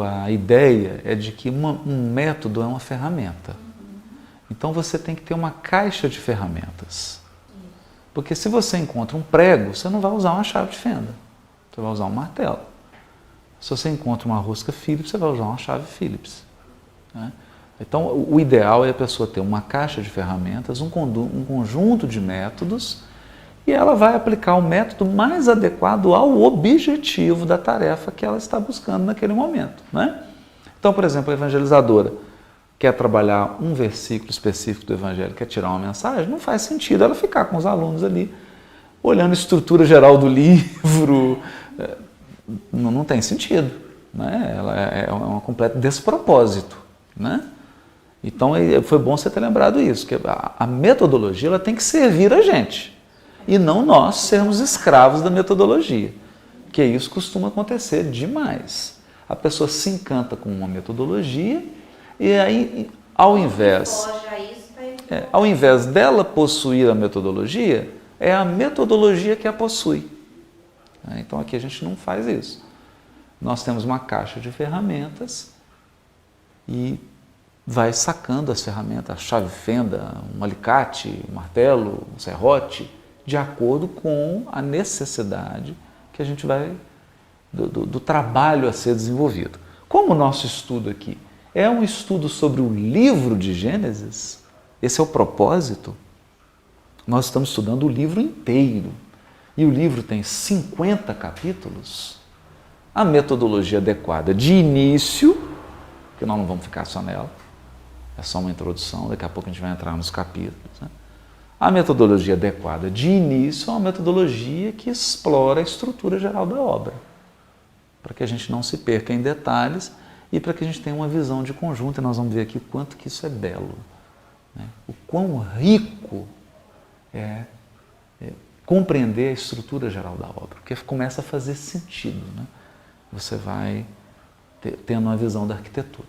a ideia é de que um método é uma ferramenta. Então você tem que ter uma caixa de ferramentas. Porque se você encontra um prego, você não vai usar uma chave de fenda. Você vai usar um martelo. Se você encontra uma rosca Phillips, você vai usar uma chave Phillips. Né? Então o ideal é a pessoa ter uma caixa de ferramentas, um conjunto de métodos, e ela vai aplicar o método mais adequado ao objetivo da tarefa que ela está buscando naquele momento. Né? Então, por exemplo, a evangelizadora quer trabalhar um versículo específico do Evangelho, quer tirar uma mensagem, não faz sentido ela ficar com os alunos ali, olhando a estrutura geral do livro, não tem sentido. Né? Ela é um completo despropósito. Né? Então, foi bom você ter lembrado isso, que a metodologia ela tem que servir a gente. E não nós sermos escravos da metodologia, que isso costuma acontecer demais. A pessoa se encanta com uma metodologia e aí, ao invés dela possuir a metodologia, é a metodologia que a possui. Então aqui a gente não faz isso. Nós temos uma caixa de ferramentas e vai sacando as ferramentas, a chave fenda, um alicate, um martelo, um serrote, de acordo com a necessidade que a gente vai, do trabalho a ser desenvolvido. Como o nosso estudo aqui é um estudo sobre o livro de Gênesis, esse é o propósito, nós estamos estudando o livro inteiro. E o livro tem 50 capítulos, a metodologia adequada de início, que nós não vamos ficar só nela, é só uma introdução, daqui a pouco a gente vai entrar nos capítulos, né? A metodologia adequada de início é uma metodologia que explora a estrutura geral da obra, para que a gente não se perca em detalhes e para que a gente tenha uma visão de conjunto, e nós vamos ver aqui o quanto que isso é belo, né? O quão rico é compreender a estrutura geral da obra, porque começa a fazer sentido, né? Você vai tendo uma visão da arquitetura.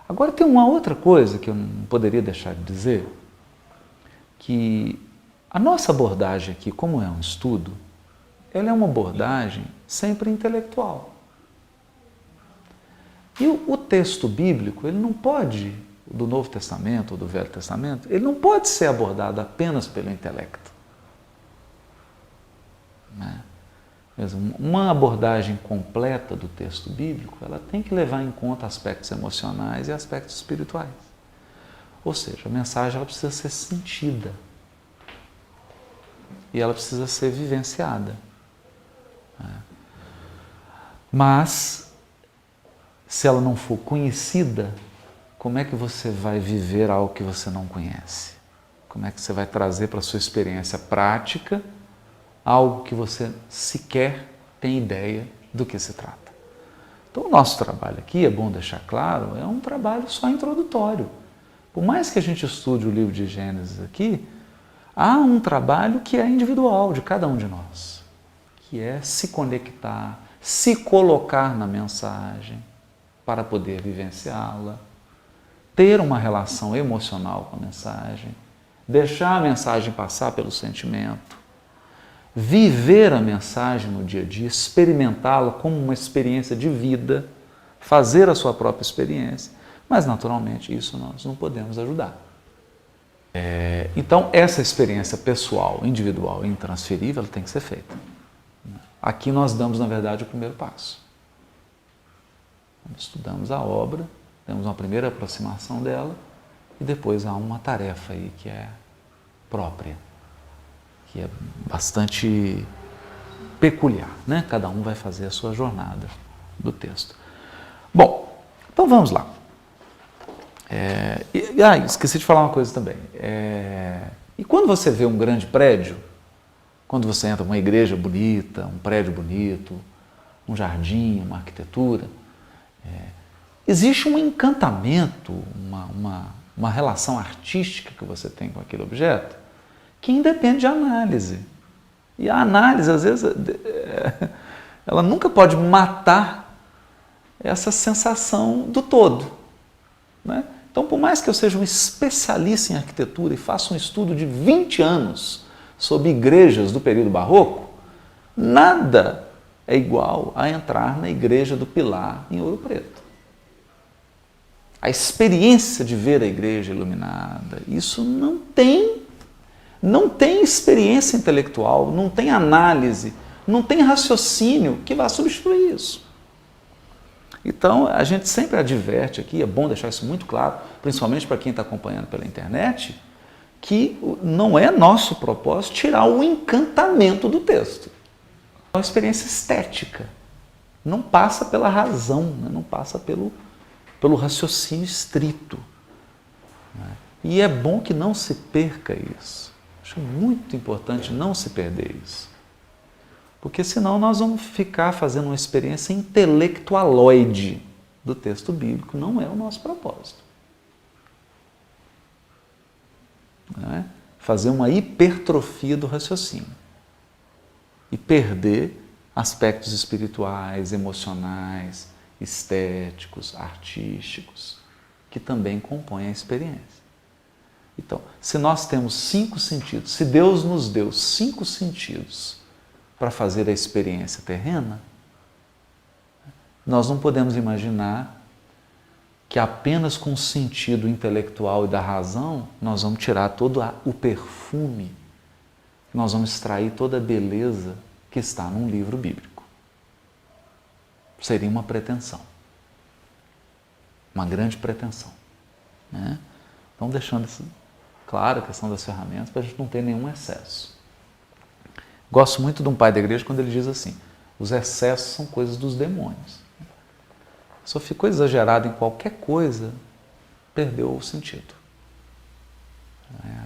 Agora tem uma outra coisa que eu não poderia deixar de dizer, que a nossa abordagem aqui, como é um estudo, ela é uma abordagem sempre intelectual. E o texto bíblico, ele não pode, do Novo Testamento ou do Velho Testamento, ele não pode ser abordado apenas pelo intelecto. Né? Uma abordagem completa do texto bíblico, ela tem que levar em conta aspectos emocionais e aspectos espirituais. Ou seja, a mensagem ela precisa ser sentida e ela precisa ser vivenciada. Mas, se ela não for conhecida, como é que você vai viver algo que você não conhece? Como é que você vai trazer para a sua experiência prática algo que você sequer tem ideia do que se trata? Então, o nosso trabalho aqui, é bom deixar claro, é um trabalho só introdutório. Por mais que a gente estude o livro de Gênesis aqui, há um trabalho que é individual de cada um de nós, que é se conectar, se colocar na mensagem para poder vivenciá-la, ter uma relação emocional com a mensagem, deixar a mensagem passar pelo sentimento, viver a mensagem no dia a dia, experimentá-la como uma experiência de vida, fazer a sua própria experiência, mas naturalmente isso nós não podemos ajudar. Então essa experiência pessoal, individual e intransferível ela tem que ser feita. Aqui nós damos na verdade o primeiro passo. Estudamos a obra, temos uma primeira aproximação dela e depois há uma tarefa aí que é própria, que é bastante peculiar, né? Cada um vai fazer a sua jornada do texto. Bom, então vamos lá. Esqueci de falar uma coisa também. E quando você vê um grande prédio, quando você entra numa igreja bonita, um prédio bonito, um jardim, uma arquitetura, existe um encantamento, uma relação artística que você tem com aquele objeto que independe de análise. E a análise, às vezes, ela nunca pode matar essa sensação do todo. Né? Então, por mais que eu seja um especialista em arquitetura e faça um estudo de 20 anos sobre igrejas do período barroco, nada é igual a entrar na igreja do Pilar em Ouro Preto. a experiência de ver a igreja iluminada, isso não tem experiência intelectual, não tem análise, não tem raciocínio que vá substituir isso. Então, a gente sempre adverte aqui, é bom deixar isso muito claro, principalmente para quem está acompanhando pela internet, que não é nosso propósito tirar o encantamento do texto. É uma experiência estética, não passa pela razão, não passa pelo raciocínio estrito. E é bom que não se perca isso. Acho muito importante não se perder isso. Porque senão nós vamos ficar fazendo uma experiência intelectualoide do texto bíblico. Não é o nosso propósito. Não é? Fazer uma hipertrofia do raciocínio. E perder aspectos espirituais, emocionais, estéticos, artísticos, que também compõem a experiência. Então, se nós temos 5 sentidos, se Deus nos deu 5 sentidos para fazer a experiência terrena, nós não podemos imaginar que apenas com o sentido intelectual e da razão nós vamos tirar todo o perfume, nós vamos extrair toda a beleza que está num livro bíblico. Seria uma pretensão, uma grande pretensão. Né? Então, deixando claro a questão das ferramentas para a gente não ter nenhum excesso. Gosto muito de um pai da igreja quando ele diz assim, os excessos são coisas dos demônios. Se eu ficou exagerado em qualquer coisa, perdeu o sentido.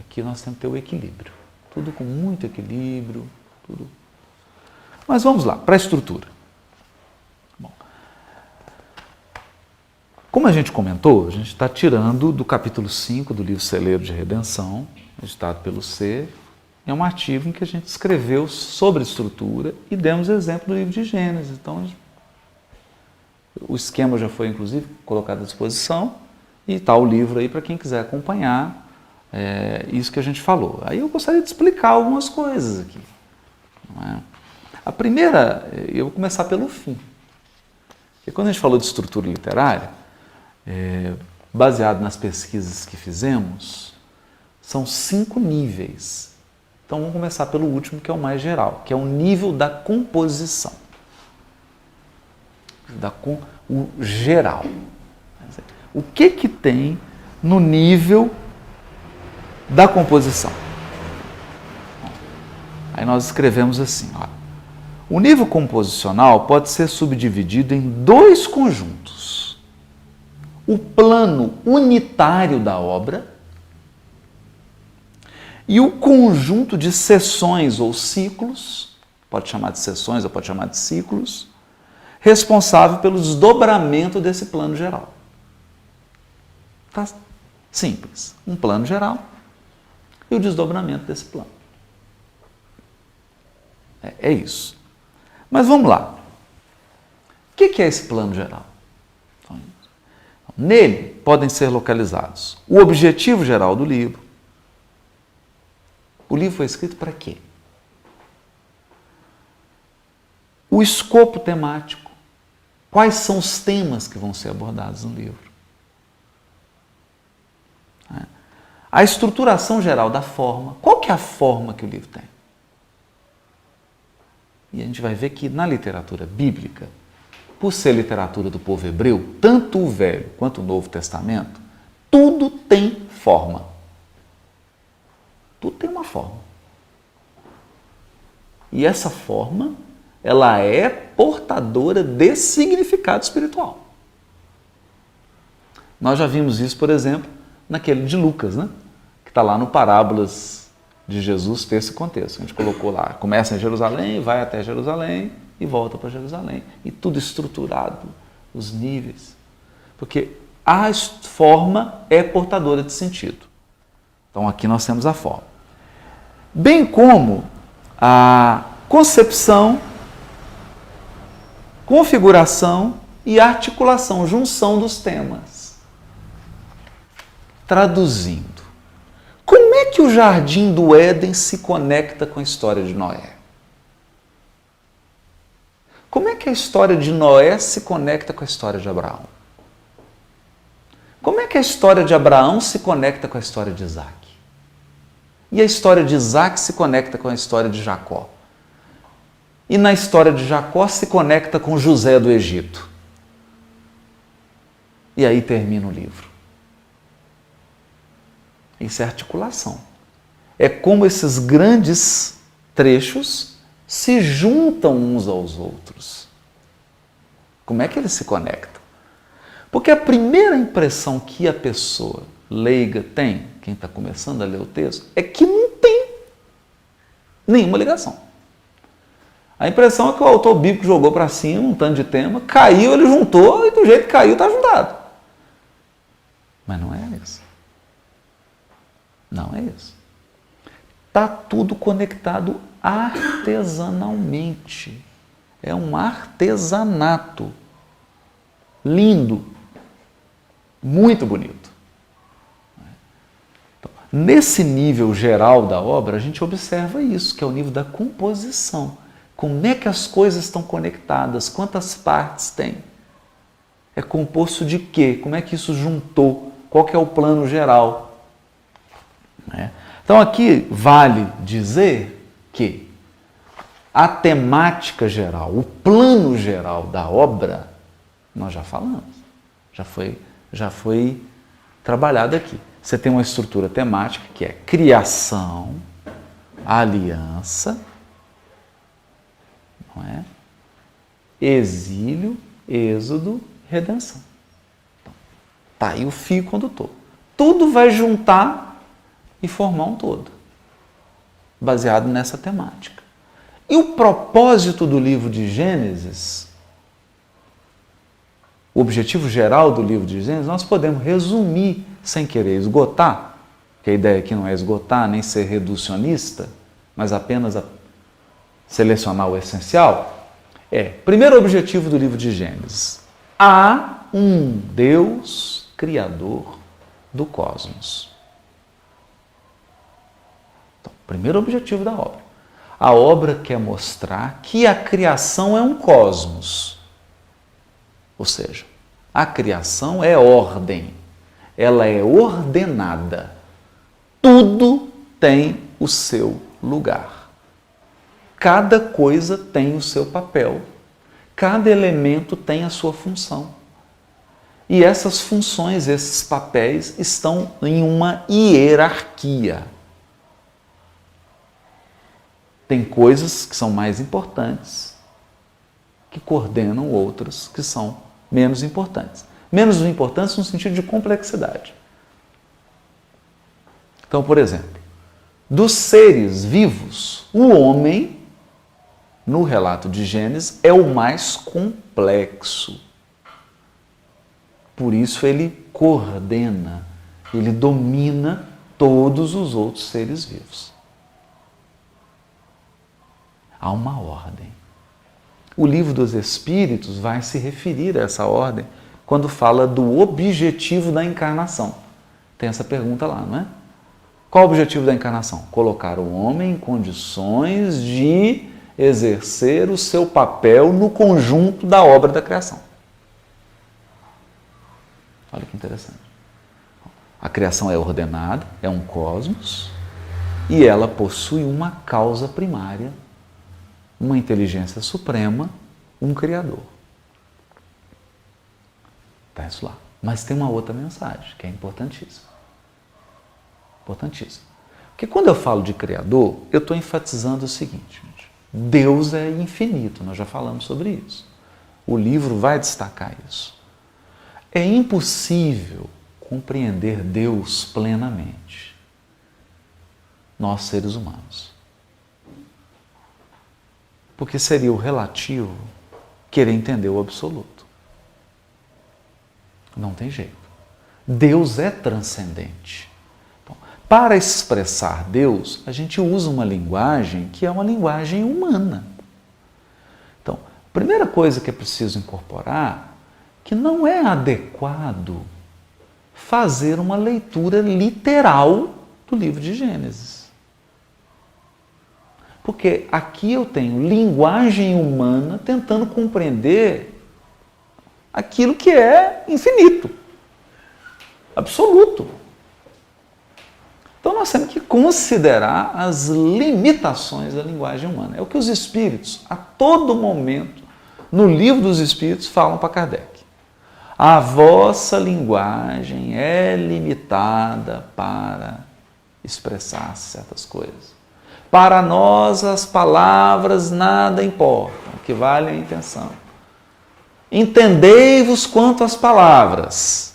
Aqui nós temos que ter o equilíbrio. Tudo com muito equilíbrio, tudo. Mas vamos lá, para a estrutura. Bom, como a gente comentou, a gente está tirando do capítulo 5 do livro Celeiro de Redenção, editado pelo C. É um artigo em que a gente escreveu sobre estrutura e demos exemplo do livro de Gênesis. Então, o esquema já foi, inclusive, colocado à disposição e está o livro aí para quem quiser acompanhar isso que a gente falou. Aí eu gostaria de explicar algumas coisas aqui. Não é? A primeira, eu vou começar pelo fim. Porque quando a gente falou de estrutura literária, baseado nas pesquisas que fizemos, são 5 níveis. Então vamos começar pelo último, que é o mais geral, que é o nível da composição. O geral. O que tem no nível da composição? Aí nós escrevemos assim, ó. O nível composicional pode ser subdividido em 2 conjuntos. O plano unitário da obra e o conjunto de seções ou ciclos, pode chamar de seções ou pode chamar de ciclos, responsável pelo desdobramento desse plano geral. Tá simples. Um plano geral e o desdobramento desse plano. É isso. Mas vamos lá. O que é esse plano geral? Nele podem ser localizados o objetivo geral do livro. O livro foi escrito para quê? O escopo temático. Quais são os temas que vão ser abordados no livro? A estruturação geral da forma. Qual que é a forma que o livro tem? E a gente vai ver que na literatura bíblica, por ser literatura do povo hebreu, tanto o Velho quanto o Novo Testamento, tudo tem forma. Tudo tem uma forma. E essa forma, ela é portadora de significado espiritual. Nós já vimos isso, por exemplo, naquele de Lucas, né? Que está lá no Parábolas de Jesus, ter esse contexto. A gente colocou lá, começa em Jerusalém, vai até Jerusalém e volta para Jerusalém. E tudo estruturado, os níveis. Porque a forma é portadora de sentido. Então aqui nós temos a forma. Bem como a concepção, configuração e articulação, junção dos temas. Traduzindo, como é que o Jardim do Éden se conecta com a história de Noé? Como é que a história de Noé se conecta com a história de Abraão? Como é que a história de Abraão se conecta com a história de Isaac? E a história de Isaac se conecta com a história de Jacó? E na história de Jacó se conecta com José do Egito? E aí termina o livro. Isso é articulação. É como esses grandes trechos se juntam uns aos outros. Como é que eles se conectam? Porque a primeira impressão que a pessoa leiga tem, quem está começando a ler o texto, é que não tem nenhuma ligação. A impressão é que o autor bíblico jogou para cima um tanto de tema, caiu, ele juntou e do jeito que caiu está juntado. Mas não é isso. Não é isso. Está tudo conectado artesanalmente. É um artesanato lindo, muito bonito. Então, nesse nível geral da obra, a gente observa isso, que é o nível da composição. Como é que as coisas estão conectadas? Quantas partes tem? É composto de quê? Como é que isso juntou? Qual que é o plano geral? Então aqui vale dizer que a temática geral, o plano geral da obra, nós já falamos, já foi trabalhado aqui. Você tem uma estrutura temática que é criação, aliança, não é? Exílio, êxodo, redenção. Então, tá aí o fio condutor. Tudo vai juntar e formar um todo, baseado nessa temática. E o propósito do livro de Gênesis, o objetivo geral do livro de Gênesis, nós podemos resumir sem querer esgotar, que a ideia aqui não é esgotar nem ser reducionista, mas apenas selecionar o essencial. Primeiro objetivo do livro de Gênesis: há um Deus criador do cosmos. Então, primeiro objetivo da obra. A obra quer mostrar que a criação é um cosmos. Ou seja, a criação é ordem. Ela é ordenada. Tudo tem o seu lugar. Cada coisa tem o seu papel. Cada elemento tem a sua função. E essas funções, esses papéis, estão em uma hierarquia. Tem coisas que são mais importantes, que coordenam outras que são menos importantes. Menos importantes no sentido de complexidade. Então, por exemplo, dos seres vivos, o homem, no relato de Gênesis, é o mais complexo. Por isso ele coordena, ele domina todos os outros seres vivos. Há uma ordem. O livro dos Espíritos vai se referir a essa ordem quando fala do objetivo da encarnação. Tem essa pergunta lá, não é? Qual o objetivo da encarnação? Colocar o homem em condições de exercer o seu papel no conjunto da obra da criação. Olha que interessante. A criação é ordenada, é um cosmos, e ela possui uma causa primária, uma inteligência suprema, um Criador. Está isso lá. Mas tem uma outra mensagem que é importantíssima. Importantíssima. Porque quando eu falo de Criador, eu estou enfatizando o seguinte, gente. Deus é infinito, nós já falamos sobre isso. O livro vai destacar isso. É impossível compreender Deus plenamente, nós seres humanos. Porque seria o relativo querer entender o absoluto. Não tem jeito. Deus é transcendente. Então, para expressar Deus, a gente usa uma linguagem que é uma linguagem humana. Então, a primeira coisa que é preciso incorporar que não é adequado fazer uma leitura literal do livro de Gênesis. Porque aqui eu tenho linguagem humana tentando compreender aquilo que é infinito. absoluto. Então nós temos que considerar as limitações da linguagem humana. É o que os espíritos, a todo momento, no livro dos espíritos, falam para Kardec. A vossa linguagem é limitada para expressar certas coisas. Para nós as palavras nada importam, o que vale é a intenção. Entendei-vos quanto às palavras.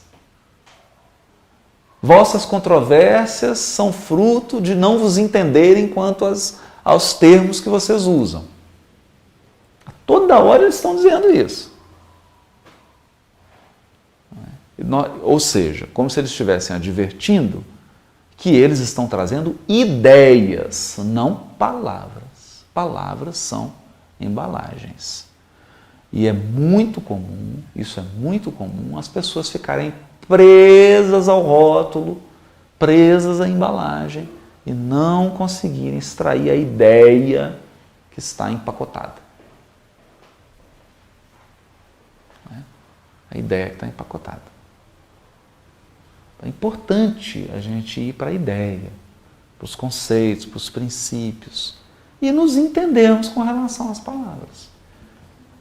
Vossas controvérsias são fruto de não vos entenderem quanto aos termos que vocês usam. A toda hora eles estão dizendo isso. Ou seja, como se eles estivessem advertindo que eles estão trazendo ideias, não palavras. Palavras são embalagens. E é muito comum, isso é muito comum, as pessoas ficarem presas ao rótulo, presas à embalagem e não conseguirem extrair a ideia que está empacotada. A ideia que está empacotada. É importante a gente ir para a ideia, para os conceitos, para os princípios e nos entendermos com relação às palavras.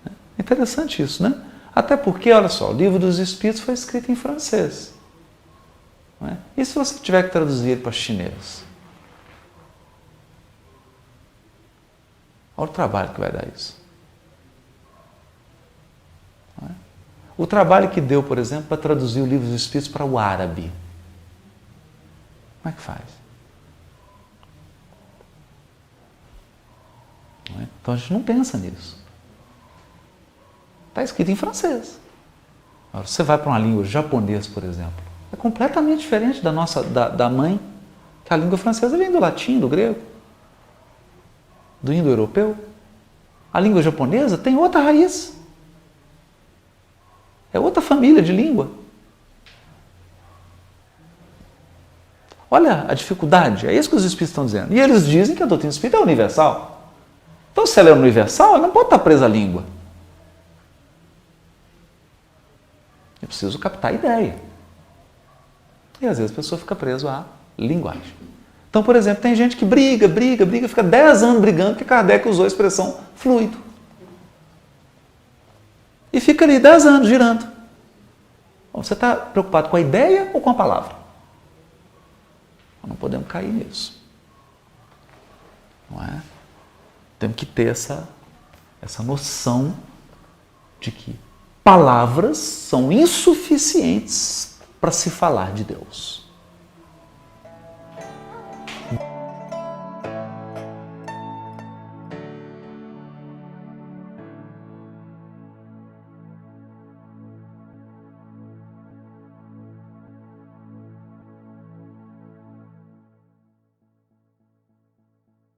É interessante isso, né? Até porque, olha só, o Livro dos Espíritos foi escrito em francês. Não é? E se você tiver que traduzir ele para chinês? Olha o trabalho que vai dar isso. Não é? O trabalho que deu, por exemplo, para traduzir o Livro dos Espíritos para o árabe. Como é que faz? Não é? Então a gente não pensa nisso. Está escrito em francês. Agora, você vai para uma língua japonesa, por exemplo, é completamente diferente da mãe, que a língua francesa vem do latim, do grego, do indo-europeu. A língua japonesa tem outra raiz. É outra família de língua. Olha a dificuldade, é isso que os espíritos estão dizendo. E eles dizem que a doutrina espírita é universal. Então, se ela é universal, ela não pode estar presa à língua. Eu preciso captar a ideia. E às vezes a pessoa fica presa à linguagem. Então, por exemplo, tem gente que briga, fica 10 anos brigando porque Kardec usou a expressão fluido. E fica ali 10 anos girando. Bom, você está preocupado com a ideia ou com a palavra? Nós não podemos cair nisso. Não é? Temos que ter essa noção de que palavras são insuficientes para se falar de Deus.